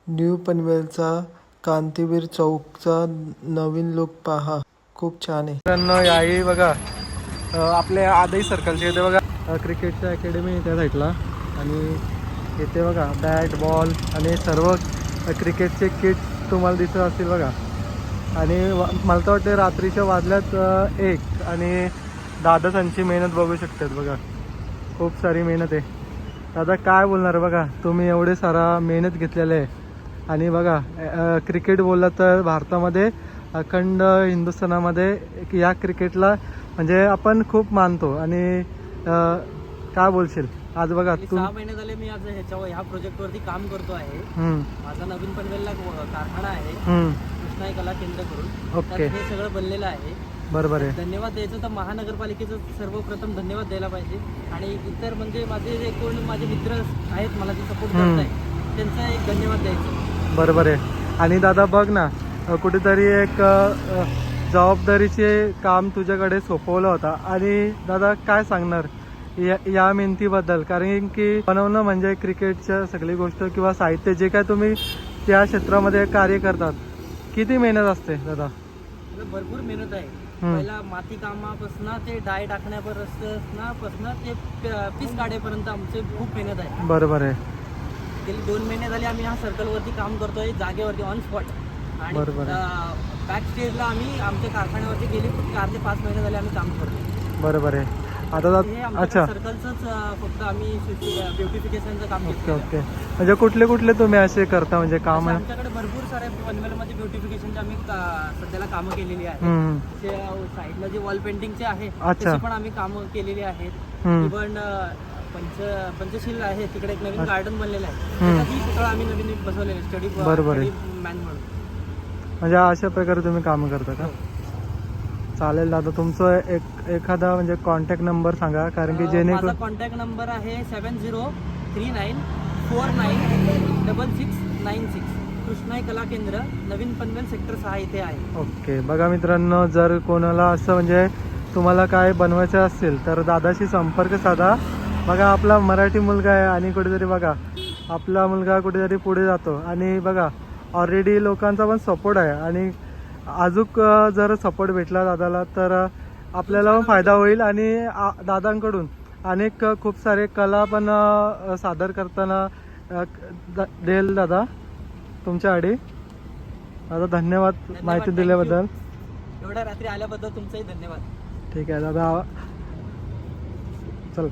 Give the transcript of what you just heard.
New पनवेलचा कांतीवीर चौकचा नवीन look पहा, खूप छान आहे मित्रांनो. याही बघा आपल्या आदई सर्कलच्या इथे बघा क्रिकेटच्या अकॅडमी त्या साईडला, आणि इथे बघा बॅट बॉल आणि सर्व क्रिकेटचे किट्स तुम्हाला दिसत असतील बघा. आणि मला तर वाटते रात्रीच्या वाजल्यात 1 आणि दादा त्यांची मेहनत बघू शकतात बघा, खूप सारी मेहनत आहे. दादा काय बोलणार बघा, तुम्ही एवढे सारा मेहनत घेतलेले आहे. आणि बघा क्रिकेट बोललं तर भारतामध्ये अखंड हिंदुस्थानामध्ये या क्रिकेटला म्हणजे आपण खूप मानतो. आणि काय बोलशील आज बघा तू? 6 महिने झाले मी आज ह्या प्रोजेक्टवरती काम करतो आहे. माझा नवीन पनवेलला कारखाना आहे कृष्णाई कला केंद्र करून. ओके, हे सगळं बनलेलं आहे. बरोबर आहे. धन्यवाद द्यायचं तर महानगरपालिकेचं सर्वप्रथम धन्यवाद द्यायला पाहिजे. आणि इतर म्हणजे माझे जे कोण माझे मित्र आहेत मला जे सपोर्ट करत आहेत त्यांचा एक धन्यवाद द्यायचं. बरोबर आहे. आणि दादा बघ ना, कुठेतरी एक जबाबदारीचे काम तुझ्याकडे सोपवलं होता. आणि दादा काय सांगणार या मेहनतीबद्दल? कारण की बनवणं म्हणजे क्रिकेटच्या सगळी गोष्ट किंवा साहित्य जे काय तुम्ही त्या क्षेत्रामध्ये कार्य करतात, किती मेहनत असते दादा? भरपूर मेहनत आहे. पहिला माती कामापासून ते डाय टाकण्यापासून ते पीस काढेपर्यंत आमचे खूप मेहनत आहे. बरोबर आहे. गेली 2 महिने झाले आम्ही ह्या सर्कलवरती काम करतोय, जागेवरती ऑन स्पॉट. आणि बॅक स्टेजला आम्ही आमच्या कारखान्यावरती गेली 4 ते 5 महिने झाले आम्ही काम करतो. बरोबर आहे. आता अच्छा, सर्कलचंच फक्त आम्ही ब्युटिफिकेशनचं काम ओके करतो. ओके. म्हणजे कुठले कुठले तुम्ही असे करता म्हणजे काम? आमच्याकडे भरपूर सारे पनवेलमध्ये ब्युटिफिकेशनचे आम्ही सध्याला कामं केलेली आहेत. साईडला जे वॉल पेंटिंगचे आहे त्याची पण आम्ही कामं केलेली आहेत. इव्हन पंचशील आहे तिकडे एक नवीन गार्डन बनलेलं आहे, त्याची पुतळा आम्ही नवीन बसवलेले स्टडी मॅन म्हणून. म्हणजे अशा प्रकारे तुम्ही कामं करता का? चालेल दादा, तुमचं एखादा म्हणजे कॉन्टॅक्ट नंबर सांगा, कारण की माझा कॉन्टॅक्ट नंबर आहे 7039496696. कृष्णाई कला केंद्र, नवीन पनवेल सेक्टर 6 इथे आहे. ओके. बघा मित्रांनो, जर कोणाला असं म्हणजे तुम्हाला काय बनवायचं असेल तर दादाशी संपर्क साधा. बघा आपला मराठी मुलगा आहे आणि कुठेतरी बघा आपला मुलगा कुठेतरी पुढे जातो. आणि बघा ऑलरेडी लोकांचा पण सपोर्ट आहे. आणि अजून जर सपोर्ट भेटला दादाला तर आपल्याला पण फायदा होईल. आणि दादांकडून अनेक खूप सारे कला पण सादर करताना देईल दादा तुमच्याकडे. दादा धन्यवाद माहिती दिल्याबद्दल. एवढ्या रात्री आल्याबद्दल तुमचाही धन्यवाद. ठीक आहे दादा, चल.